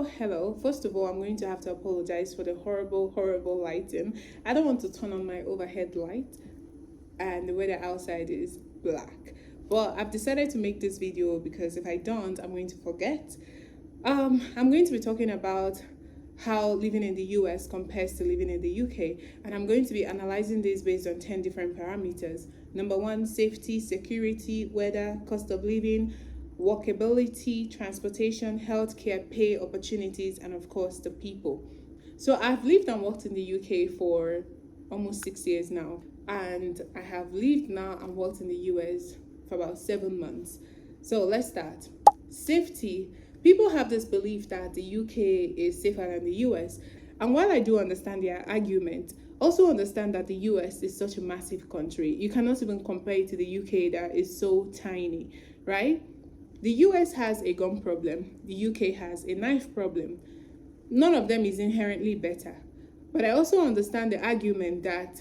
Hello. First of all, I'm going to have to apologize for the horrible lighting. I don't want to turn on my overhead light, and the weather outside is black. But I've decided to make this video because if I don't, I'm going to forget. I'm going to be talking about how living in the US compares to living in the UK, and I'm going to be analyzing this based on 10 different parameters. Number one, safety, security, weather, cost of living, walkability, transportation, healthcare, pay, opportunities, and of course the people. So I've lived and worked in the UK for almost 6 years now, and I have lived now and worked in the US for about 7 months. So let's start. Safety. People have this belief that the UK is safer than the US, and while I do understand their argument, also understand that the US is such a massive country. You cannot even compare it to the UK that is so tiny, right? The US has a gun problem, the UK has a knife problem. None of them is inherently better. But I also understand the argument that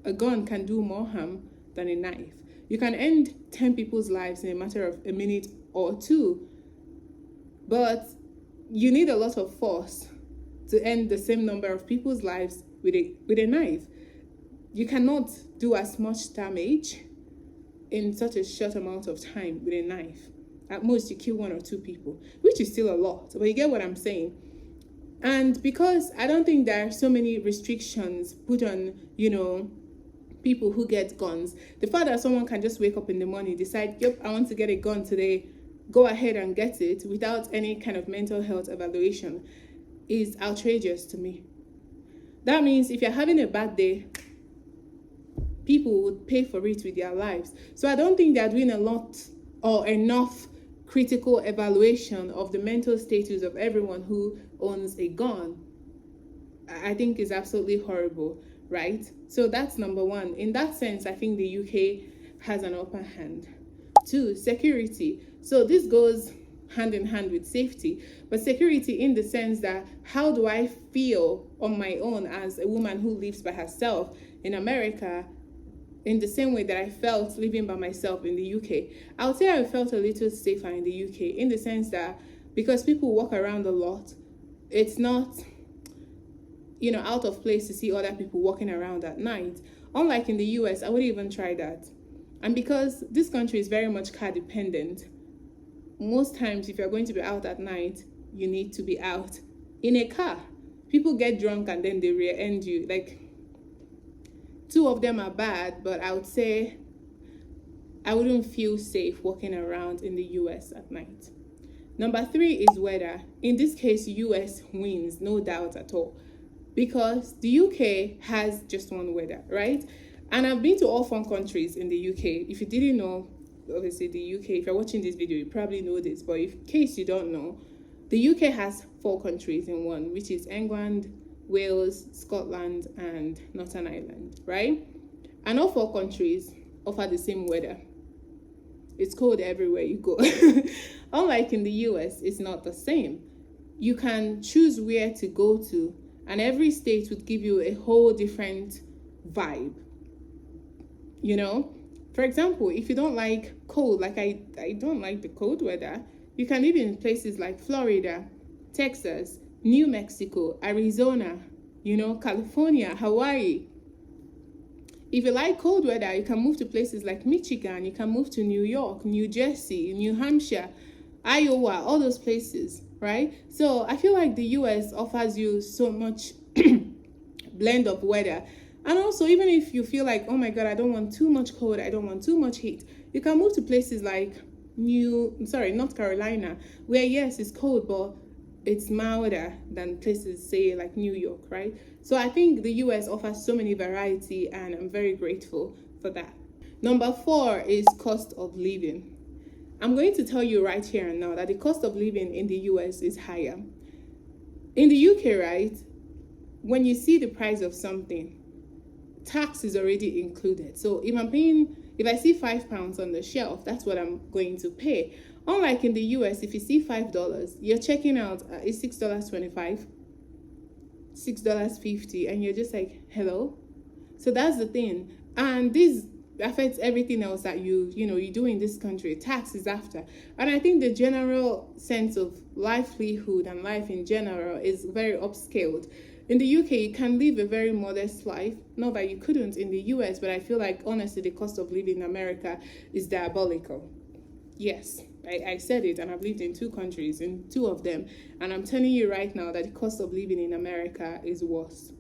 a gun can do more harm than a knife. You can end 10 people's lives in a matter of a minute or two, but you need a lot of force to end the same number of people's lives with a knife. You cannot do as much damage in such a short amount of time with a knife. At most, you kill 1 or 2 people, which is still a lot, but you get what I'm saying. And because I don't think there are so many restrictions put on, people who get guns, the fact that someone can just wake up in the morning, decide, yep, I want to get a gun today, go ahead and get it without any kind of mental health evaluation is outrageous to me. That means if you're having a bad day, people would pay for it with their lives. So I don't think they're doing a lot or enough critical evaluation of the mental status of everyone who owns a gun. I think is absolutely horrible, right? So that's number one. In that sense, I think the UK has an upper hand. 2, security. So this goes hand in hand with safety, but security in the sense that how do I feel on my own as a woman who lives by herself in America in the same way that I felt living by myself in the UK. I would say I felt a little safer in the UK in the sense that because people walk around a lot, it's not, out of place to see other people walking around at night. Unlike in the US, I wouldn't even try that. And because this country is very much car dependent, most times if you're going to be out at night, you need to be out in a car. People get drunk and then they rear end you. Like, 2 of them are bad, but I would say I wouldn't feel safe walking around in the US at night. Number 3 is weather. In this case, US wins, no doubt at all, because the UK has just one weather, right? And I've been to all 4 countries in the UK. If you didn't know, obviously the UK, if you're watching this video, you probably know this, but in case you don't know, the UK has 4 countries in one, which is England, Wales, Scotland, and Northern Ireland, right? And all 4 countries offer the same weather. It's cold everywhere you go. Unlike in the US, it's not the same. You can choose where to go to, and every state would give you a whole different vibe. For example, if you don't like cold, like I don't like the cold weather, you can live in places like Florida, Texas, New Mexico, Arizona, California, Hawaii. If you like cold weather, you can move to places like Michigan, you can move to New York, New Jersey, New Hampshire, Iowa, all those places, right? So I feel like the US offers you so much blend of weather. And also, even if you feel like, oh my God, I don't want too much cold, I don't want too much heat, you can move to places like North Carolina, where yes, it's cold, but it's milder than places, say, like New York, right? So I think the US offers so many variety, and I'm very grateful for that. Number 4 is cost of living. I'm going to tell you right here and now that the cost of living in the US is higher. In the UK, right, when you see the price of something, tax is already included. So if I see £5 on the shelf, that's what I'm going to pay. Unlike in the US, if you see $5, you're checking out is $6.25, $6.50, and you're just like, hello. So that's the thing. And this affects everything else that you do in this country. Tax is after. And I think the general sense of livelihood and life in general is very upscaled. In the UK, you can live a very modest life. Not that you couldn't in the US, but I feel like honestly the cost of living in America is diabolical. Yes, I said it, and I've lived in 2 countries, in 2 of them, and I'm telling you right now that the cost of living in America is worse.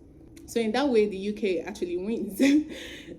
So in that way, the UK actually wins.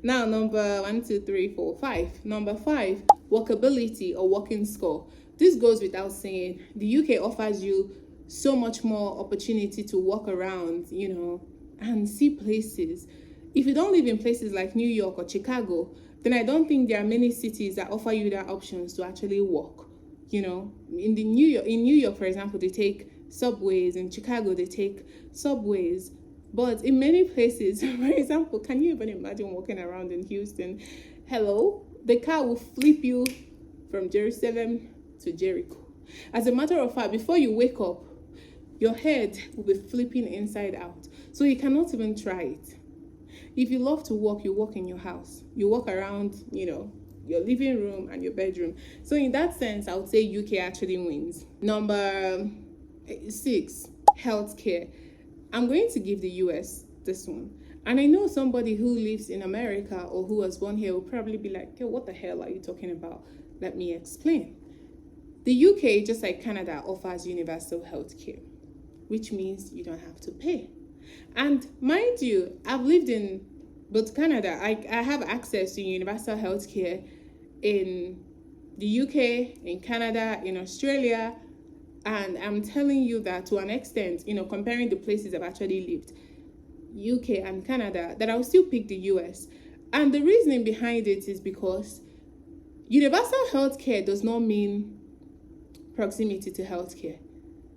Now, number 1, 2, 3, 4, 5. Number 5, walkability or walking score. This goes without saying. The UK offers you so much more opportunity to walk around, and see places. If you don't live in places like New York or Chicago, then I don't think there are many cities that offer you that options to actually walk. In New York, for example, they take subways. In Chicago, they take subways. But in many places, for example, can you even imagine walking around in Houston? Hello? The car will flip you from Jerusalem to Jericho. As a matter of fact, before you wake up, your head will be flipping inside out. So you cannot even try it. If you love to walk, you walk in your house. You walk around, your living room and your bedroom. So in that sense, I would say UK actually wins. Number 6, healthcare. I'm going to give the US this one. And I know somebody who lives in America or who was born here will probably be like, yo, what the hell are you talking about? Let me explain. The UK, just like Canada, offers universal healthcare, which means you don't have to pay. And mind you, I've lived in both Canada. I have access to universal healthcare in the UK, in Canada, in Australia. And I'm telling you that to an extent, comparing the places I've actually lived, UK and Canada, that I'll still pick the US. And the reasoning behind it is because universal healthcare does not mean proximity to healthcare.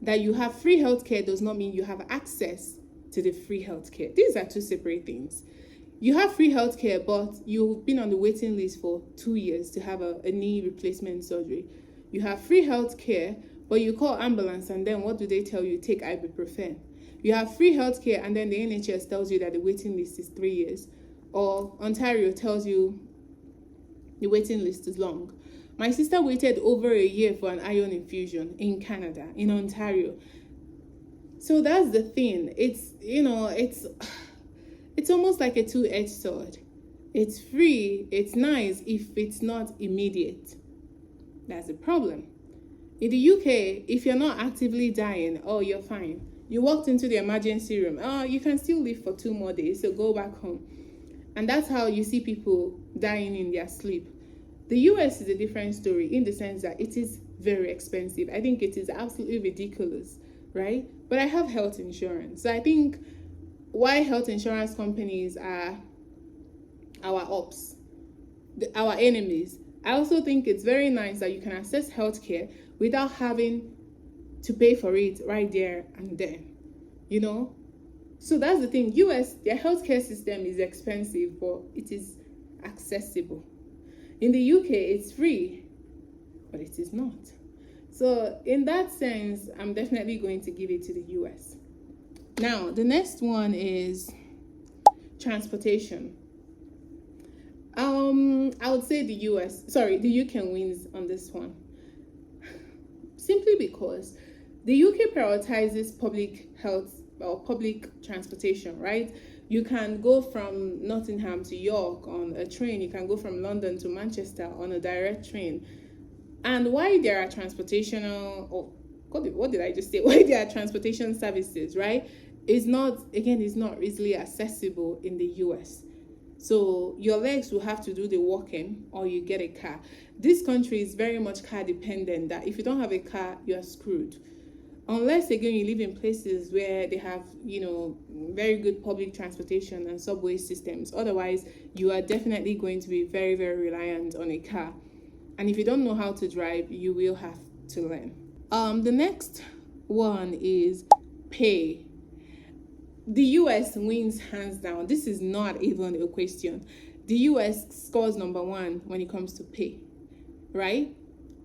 That you have free healthcare does not mean you have access to the free healthcare. These are 2 separate things. You have free healthcare, but you've been on the waiting list for 2 years to have a knee replacement surgery. You have free healthcare, but you call ambulance and then what do they tell you? Take ibuprofen. You have free healthcare and then the NHS tells you that the waiting list is 3 years. Or Ontario tells you the waiting list is long. My sister waited over a year for an iron infusion in Canada, in Ontario. So that's the thing. It's almost like a 2-edged sword. It's free, it's nice if it's not immediate. That's the problem. In the UK, if you're not actively dying, you're fine. You walked into the emergency room, you can still live for 2 more days, so go back home. And that's how you see people dying in their sleep. The US is a different story in the sense that it is very expensive. I think it is absolutely ridiculous, right? But I have health insurance. So I think why health insurance companies are our ops, our enemies. I also think it's very nice that you can access healthcare without having to pay for it right there and then, So that's the thing. US, their healthcare system is expensive, but it is accessible. In the UK, it's free, but it is not. So in that sense, I'm definitely going to give it to the US. Now, the next one is transportation. I would say the UK wins on this one. Simply because the UK prioritizes public health or public transportation, right? You can go from Nottingham to York on a train. You can go from London to Manchester on a direct train. And why there are what did I just say? Why there are transportation services, right? It's not easily accessible in the US. So your legs will have to do the walking or you get a car. This country is very much car dependent, that if you don't have a car, you are screwed. Unless, again, you live in places where they have, very good public transportation and subway systems. Otherwise, you are definitely going to be very, very reliant on a car. And if you don't know how to drive, you will have to learn. The next one is pay. The US wins hands down. This is not even a question. The US scores number 1 when it comes to pay, right?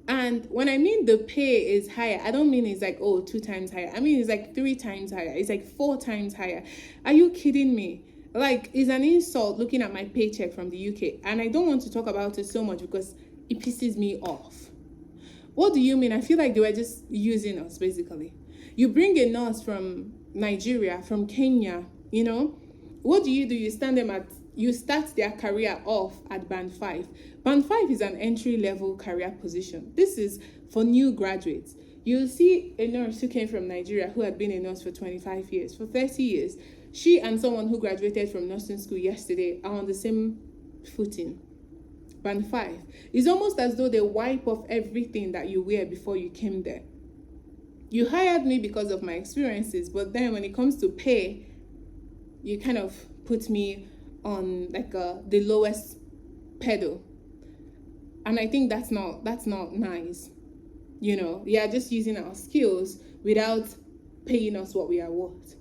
And when I mean the pay is higher, I don't mean it's like, 2 times higher. I mean, it's like 3 times higher. It's like 4 times higher. Are you kidding me? Like, it's an insult looking at my paycheck from the UK. And I don't want to talk about it so much because it pisses me off. What do you mean? I feel like they were just using us, basically. You bring a nurse from Nigeria, from Kenya, you know, what do? You you start their career off at band 5. Band 5 is an entry level career position. This is for new graduates. You'll see a nurse who came from Nigeria who had been a nurse for 25 years, for 30 years. She and someone who graduated from nursing school yesterday are on the same footing. Band 5. It's almost as though they wipe off everything that you wear before you came there. You hired me because of my experiences, but then when it comes to pay, you kind of put me on like the lowest pedal. And I think that's not nice. You know, they are just using our skills without paying us what we are worth.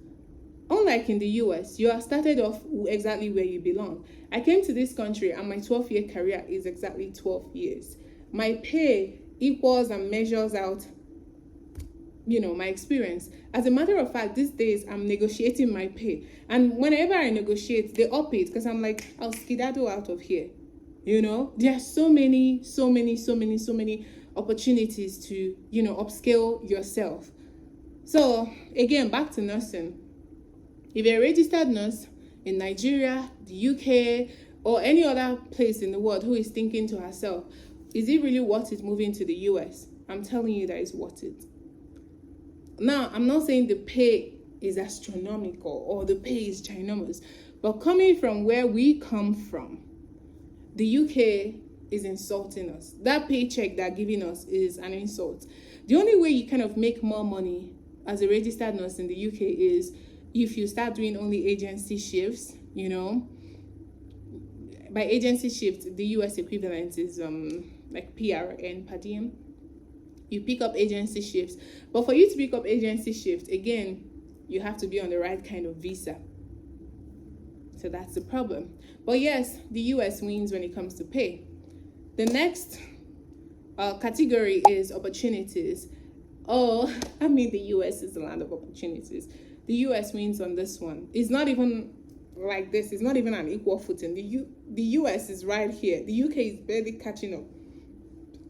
Unlike in the US, you are started off exactly where you belong. I came to this country and my 12-year career is exactly 12 years. My pay equals and measures out, you know, my experience. As a matter of fact, these days I'm negotiating my pay. And whenever I negotiate, they up it because I'm like, I'll skedaddle out of here. You know, there are so many opportunities to, you know, upscale yourself. So again, back to nursing. If you're a registered nurse in Nigeria, the UK, or any other place in the world who is thinking to herself, is it really worth it moving to the US? I'm telling you that it's worth it. Now, I'm not saying the pay is astronomical or the pay is ginormous, but coming from where we come from, the UK is insulting us. That paycheck they're giving us is an insult. The only way you kind of make more money as a registered nurse in the UK is if you start doing only agency shifts, you know. By agency shift, the US equivalent is like PRN, per diem. You pick up agency shifts. But for you to pick up agency shifts, again, you have to be on the right kind of visa. So that's the problem. But yes, the US wins when it comes to pay. The next category is opportunities. Oh, I mean, the US is the land of opportunities. The US wins on this one. It's not even like this. It's not even an equal footing. The US is right here. The UK is barely catching up.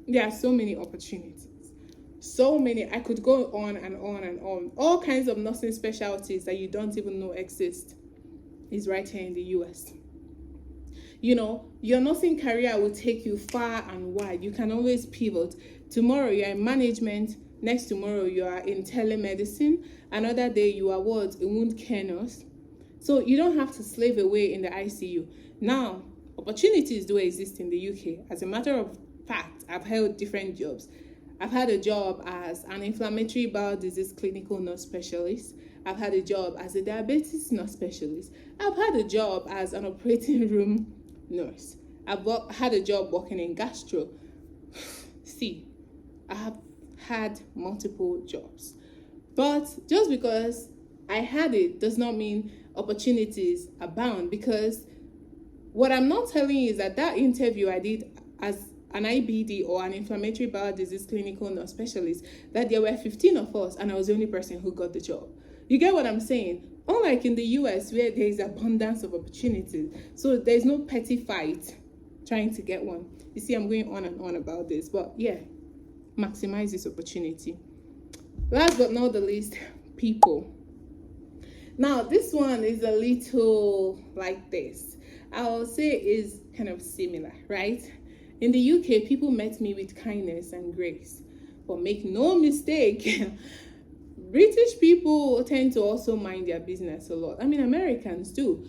There are so many opportunities. So many. I could go on and on and on. All kinds of nursing specialties that you don't even know exist is right here in the US. You know, your nursing career will take you far and wide. You can always pivot. Tomorrow you're in management. Next tomorrow you are in telemedicine. Another day you are what? A wound care nurse. So you don't have to slave away in the ICU. Now, opportunities do exist in the UK. As a matter of fact, I've held different jobs. I've had a job as an inflammatory bowel disease clinical nurse specialist. I've had a job as a diabetes nurse specialist. I've had a job as an operating room nurse. I've had a job working in gastro. See, I have had multiple jobs. But just because I had it does not mean opportunities abound, because what I'm not telling you is that interview I did as an IBD or an inflammatory bowel disease clinical nurse specialist, that there were 15 of us and I was the only person who got the job. You get what I'm saying? Unlike in the US where there is abundance of opportunities, so there's no petty fight trying to get one. You see, I'm going on and on about this, but yeah, maximize this opportunity. Last but not the least, people. Now, this one is a little like this. I'll say is kind of similar, right? In the UK, people met me with kindness and grace. But make no mistake, British people tend to also mind their business a lot. I mean, Americans do.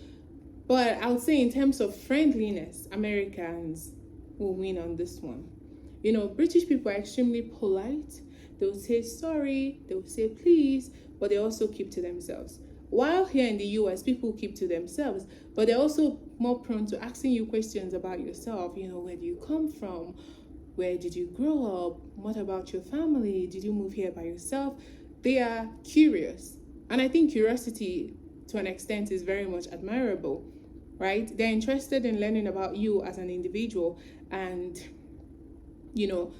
But I would say in terms of friendliness, Americans will win on this one. You know, British people are extremely polite. They'll say sorry, they'll say please, but they also keep to themselves. While here in the US, people keep to themselves, but they're also more prone to asking you questions about yourself. You know, where do you come from? Where did you grow up? What about your family? Did you move here by yourself? They are curious. And I think curiosity, to an extent, is very much admirable, right? They're interested in learning about you as an individual and, you know,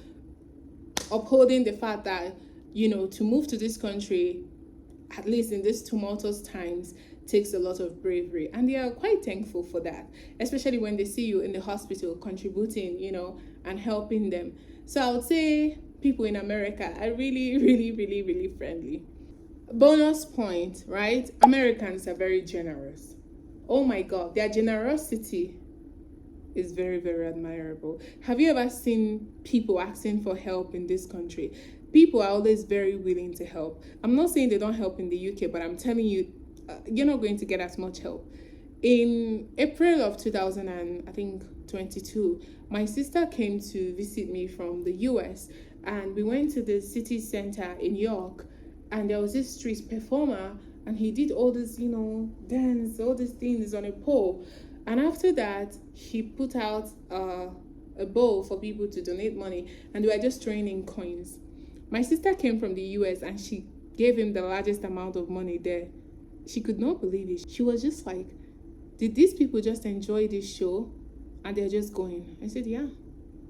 upholding the fact that, you know, to move to this country at least in these tumultuous times, takes a lot of bravery, and they are quite thankful for that, especially when they see you in the hospital contributing, and helping them. So I would say people in America are really, really, really, really friendly. Bonus point, right? Americans are very generous. Oh my God, their generosity is very, very admirable. Have you ever seen people asking for help in this country? People are always very willing to help. I'm not saying they don't help in the UK, but I'm telling you, you're not going to get as much help. In April of 2000 and I think 22, my sister came to visit me from the US, and we went to the city center in York, and there was this street performer, and he did all this, dance, all these things on a pole. And after that, he put out a bowl for people to donate money, and they were just throwing in coins. My sister came from the US, and she gave him the largest amount of money there. She could not believe it. She was just like, did these people just enjoy this show and they're just going? I said, yeah,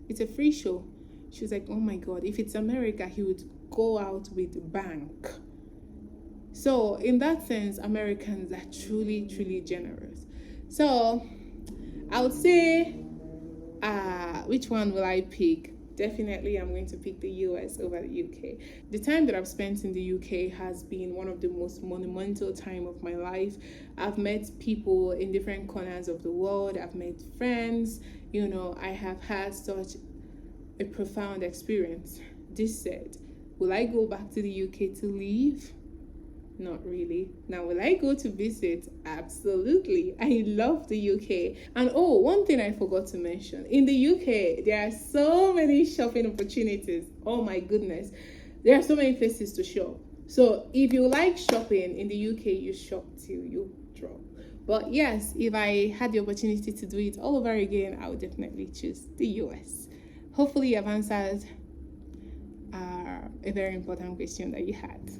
it's a free show. She was like, oh my God, if it's America, he would go out with bank. So in that sense, Americans are truly, truly generous. So I would say, which one will I pick? Definitely, I'm going to pick the US over the UK. The time that I've spent in the UK has been one of the most monumental time of my life. I've met people in different corners of the world. I've met friends. I have had such a profound experience. This said, will I go back to the UK to live? Not really. Now, will I go to visit? Absolutely. I love the UK. And one thing I forgot to mention. In the UK, there are so many shopping opportunities. Oh my goodness. There are so many places to shop. So if you like shopping in the UK, you shop till you drop. But yes, if I had the opportunity to do it all over again, I would definitely choose the US. Hopefully I've answered a very important question that you had.